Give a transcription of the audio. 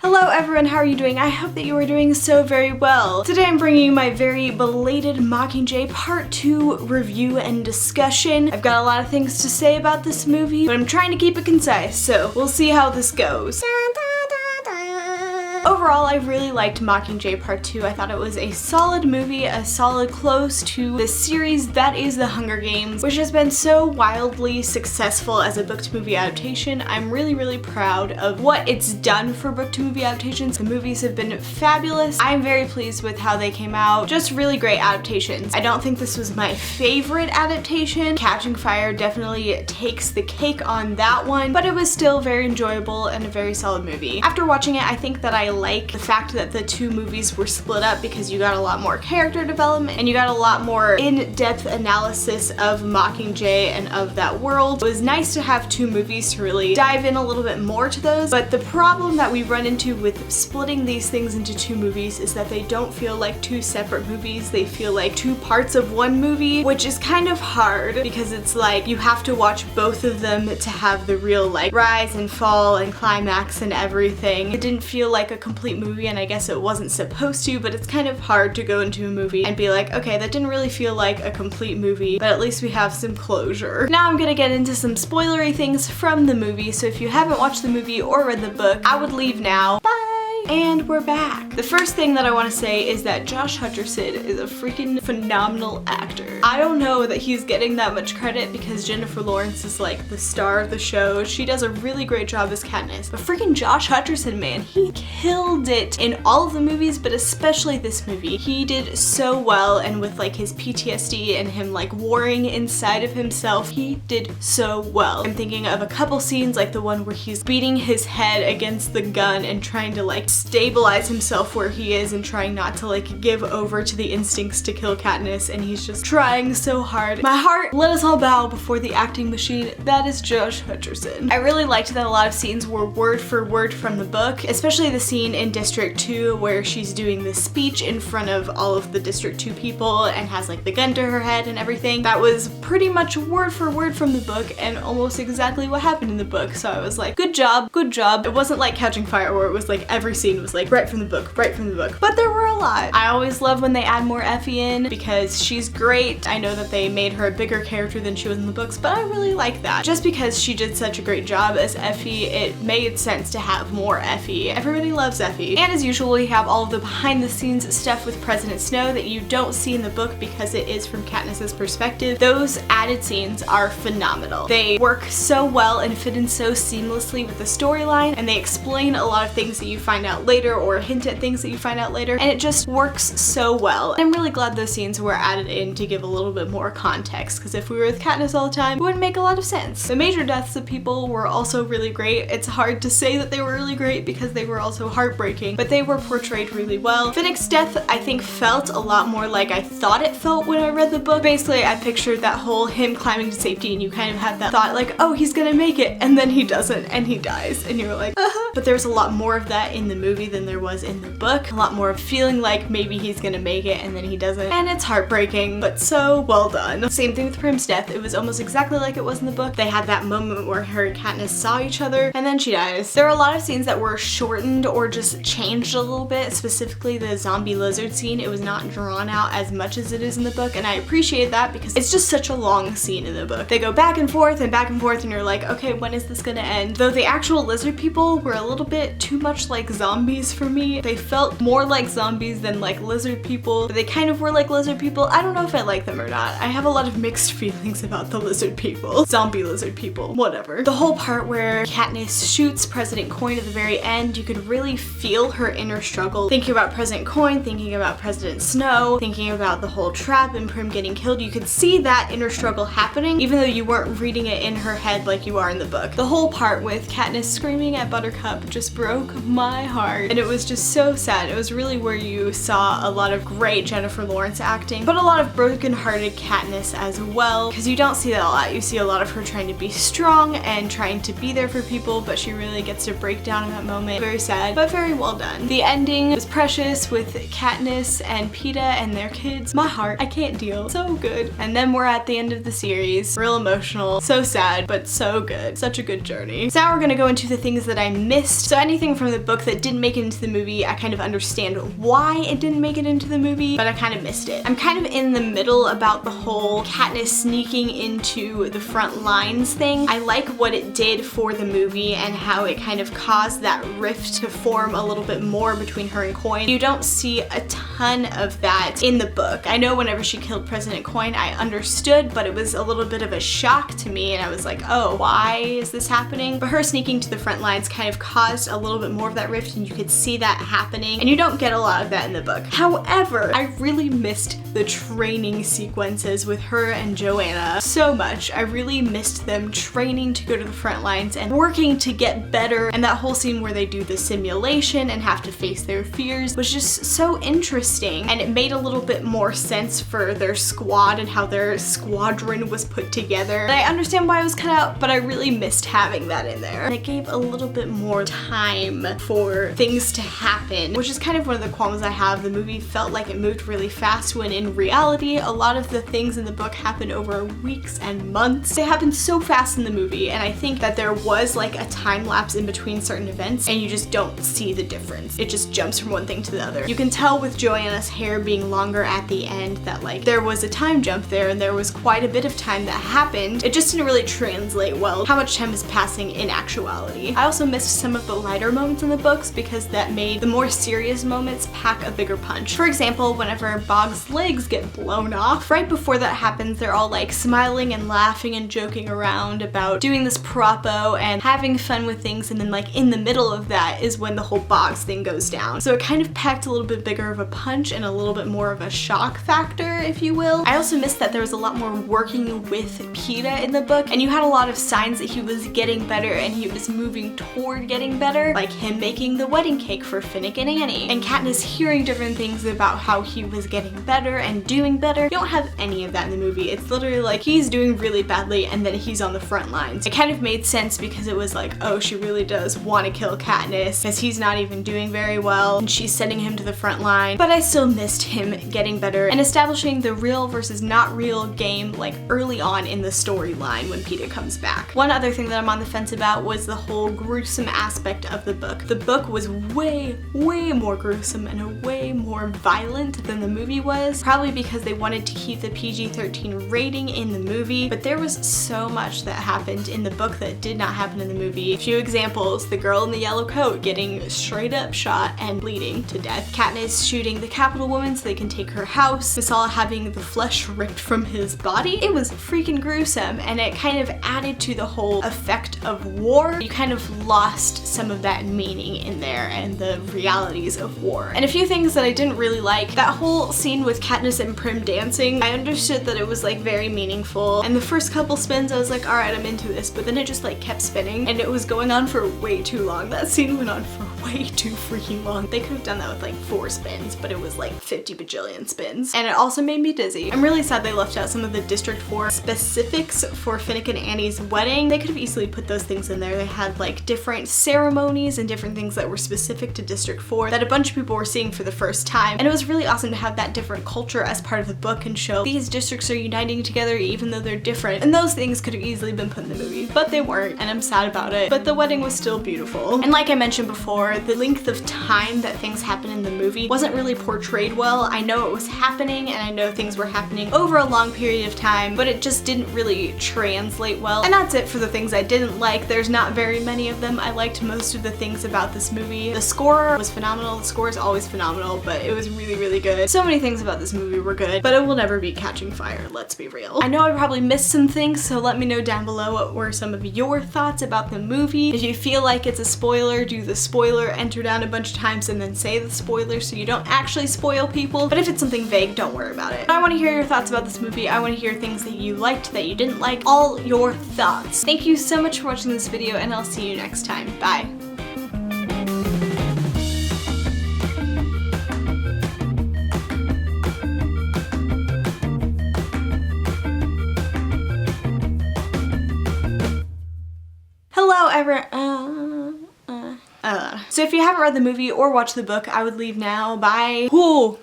Hello everyone, how are you doing? I hope that you are doing so very well. Today I'm bringing you my very belated Mockingjay Part 2 review and discussion. I've got a lot of things to say about this movie, but I'm trying to keep it concise, so we'll see how this goes. Overall, I really liked Mockingjay Part 2. I thought it was a solid movie, a solid close to the series that is The Hunger Games, which has been so wildly successful as a book-to-movie adaptation. I'm really proud of what it's done for book-to-movie adaptations. The movies have been fabulous. I'm very pleased with how they came out. Just really great adaptations. I don't think this was my favorite adaptation. Catching Fire definitely takes the cake on that one, but it was still very enjoyable and a very solid movie. After watching it, I think that I like the fact that the two movies were split up because you got a lot more character development and you got a lot more in-depth analysis of Mockingjay and of that world. It was nice to have two movies to really dive in a little bit more to those, but the problem that we run into with splitting these things into two movies is that they don't feel like two separate movies. They feel like two parts of one movie, which is kind of hard because it's like you have to watch both of them to have the real like rise and fall and climax and everything. It didn't feel like a complete movie, and I guess it wasn't supposed to, but it's kind of hard to go into a movie and be like, okay, that didn't really feel like a complete movie, but at least we have some closure. Now I'm gonna get into some spoilery things from the movie, so if you haven't watched the movie or read the book, I would leave now. Bye! And we're back. The first thing that I want to say is that Josh Hutcherson is a freaking phenomenal actor. I don't know that he's getting that much credit because Jennifer Lawrence is like the star of the show. She does a really great job as Katniss, but freaking Josh Hutcherson, man, he killed it in all of the movies, but especially this movie. He did so well, and with like his PTSD and him like warring inside of himself, he did so well. I'm thinking of a couple scenes like the one where he's beating his head against the gun and trying to like stabilize himself where he is and trying not to like give over to the instincts to kill Katniss, and he's just trying so hard. My heart, let us all bow before the acting machine. That is Josh Hutcherson. I really liked that a lot of scenes were word for word from the book, especially the scene in District 2 where she's doing the speech in front of all of the District 2 people and has like the gun to her head and everything. That was pretty much word for word from the book and almost exactly what happened in the book, so I was like, good job, good job. It wasn't like Catching Fire where it was like every scene was like right from the book, right from the book. But there were a lot. I always love when they add more Effie in because she's great. I know that they made her a bigger character than she was in the books, but I really like that. Just because she did such a great job as Effie, it made sense to have more Effie. Everybody loves Effie. And as usual, we have all of the behind the scenes stuff with President Snow that you don't see in the book because it is from Katniss's perspective. Those added scenes are phenomenal. They work so well and fit in so seamlessly with the storyline, and they explain a lot of things that you find out later or hint at things that you find out later, and it just works so well. And I'm really glad those scenes were added in to give a little bit more context, because if we were with Katniss all the time, it wouldn't make a lot of sense. The major deaths of people were also really great. It's hard to say that they were really great because they were also heartbreaking, but they were portrayed really well. Finnick's death, I think, felt a lot more like I thought it felt when I read the book. Basically, I pictured that whole him climbing to safety, and you kind of had that thought like, oh, he's gonna make it, and then he doesn't, and he dies, and you're like, But there's a lot more of that in the movie than there was in the book. A lot more of feeling like maybe he's gonna make it and then he doesn't, and it's heartbreaking, but so well done. Same thing with Prim's death. It was almost exactly like it was in the book. They had that moment where her and Katniss saw each other and then she dies. There are a lot of scenes that were shortened or just changed a little bit, specifically the zombie lizard scene. It was not drawn out as much as it is in the book, and I appreciate that because it's just such a long scene in the book. They go back and forth and you're like, okay, when is this gonna end? Though the actual lizard people were a little bit too much like zombies for me. They felt more like zombies than like lizard people, but they kind of were like lizard people. I don't know if I like them or not. I have a lot of mixed feelings about the lizard people. Zombie lizard people, whatever. The whole part where Katniss shoots President Coin at the very end, you could really feel her inner struggle. Thinking about President Coin, thinking about President Snow, thinking about the whole trap and Prim getting killed. You could see that inner struggle happening, even though you weren't reading it in her head like you are in the book. The whole part with Katniss screaming at Buttercup just broke my heart, and it was just so so sad. It was really where you saw a lot of great Jennifer Lawrence acting, but a lot of broken-hearted Katniss as well, because you don't see that a lot. You see a lot of her trying to be strong and trying to be there for people, but she really gets to break down in that moment. Very sad, but very well done. The ending was precious with Katniss and Peeta and their kids. My heart, I can't deal. So good. And then we're at the end of the series. Real emotional. So sad, but so good. Such a good journey. So now we're gonna go into the things that I missed. So anything from the book that didn't make it into the movie, I kind of understand why it didn't make it into the movie, but I kind of missed it. I'm kind of in the middle about the whole Katniss sneaking into the front lines thing. I like what it did for the movie and how it kind of caused that rift to form a little bit more between her and Coin. You don't see a ton of that in the book. I know whenever she killed President Coin, I understood, but it was a little bit of a shock to me, and I was like, oh, why is this happening? But her sneaking to the front lines kind of caused a little bit more of that rift, and you could see that happening, and you don't get a lot of that in the book. However, I really missed the training sequences with her and Joanna so much. I really missed them training to go to the front lines and working to get better, and that whole scene where they do the simulation and have to face their fears was just so interesting, and it made a little bit more sense for their squad and how their squadron was put together. And I understand why it was cut out, but I really missed having that in there. And it gave a little bit more time for things to happen, which is kind of one of the qualms I have. The movie felt like it moved really fast when in reality, a lot of the things in the book happened over weeks and months. They happened so fast in the movie, and I think that there was like a time lapse in between certain events, and you just don't see the difference. It just jumps from one thing to the other. You can tell with Joanna's hair being longer at the end that like there was a time jump there, and there was quite a bit of time that happened. It just didn't really translate well how much time is passing in actuality. I also missed some of the lighter moments in the books because that made the more serious moments pack a bigger punch. For example, whenever Bog's legs get blown off, right before that happens, they're all like smiling and laughing and joking around about doing this propo and having fun with things, and then like in the middle of that is when the whole Bog's thing goes down. So it kind of packed a little bit bigger of a punch and a little bit more of a shock factor, if you will. I also missed that there was a lot more working with Peeta in the book, and you had a lot of signs that he was getting better and he was moving toward getting better, like him making the wedding cake for Finnick and Annie, and Katniss hearing different things about how he was getting better and doing better. You don't have any of that in the movie. It's literally like he's doing really badly and then he's on the front lines. It kind of made sense because it was like, oh, she really does want to kill Katniss because he's not even doing very well and she's sending him to the front line, but I still missed him getting better and establishing the real versus not real game like early on in the storyline when Peeta comes back. One other thing that I'm on the fence about was the whole gruesome aspect of the book. The book was way more gruesome and way more violent than the movie was, probably because they wanted to keep the PG-13 rating in the movie, but there was so much that happened in the book that did not happen in the movie. A few examples: the girl in the yellow coat getting straight up shot and bleeding to death, Katniss shooting the Capital Woman so they can take her house, Missala having the flesh ripped from his body. It was freaking gruesome, and it kind of added to the whole effect of war. You kind of lost some of that meaning in there and the realities of war. And a few things that I didn't really like: that whole scene with Katniss and Prim dancing. I understood that it was like very meaningful, and the first couple spins I was like, alright, I'm into this, but then it just like kept spinning and it was going on for way too long. That scene went on for way too freaking long. They could have done that with like 4 spins, but it was like 50 bajillion spins, and it also made me dizzy. I'm really sad they left out some of the District 4 specifics for Finnick and Annie's wedding. They could have easily put those things in there. They had like different ceremonies and different things that were specific to District 4 that a bunch of people were seeing for the first time, and it was really awesome to have that different culture as part of the book and show these districts are uniting together even though they're different. And those things could have easily been put in the movie, but they weren't, and I'm sad about it. But the wedding was still beautiful. And like I mentioned before, the length of time that things happen in the movie wasn't really portrayed well. I know it was happening, and I know things were happening over a long period of time, but it just didn't really translate well. And that's it for the things I didn't like. There's not very many of them. I liked most of the things about this movie. The score was phenomenal. The score is always phenomenal, but it was really good. So many things about this movie were good, but it will never be Catching Fire, let's be real. I know I probably missed some things, so let me know down below what were some of your thoughts about the movie. If you feel like it's a spoiler, do the spoiler, enter down a bunch of times, and then say the spoiler so you don't actually spoil people. But if it's something vague, don't worry about it. I want to hear your thoughts about this movie. I want to hear things that you liked, that you didn't like, all your thoughts. Thank you so much for watching this video, and I'll see you next time. Bye. However, so if you haven't read the movie or watched the book, I would leave now. Bye. Ooh.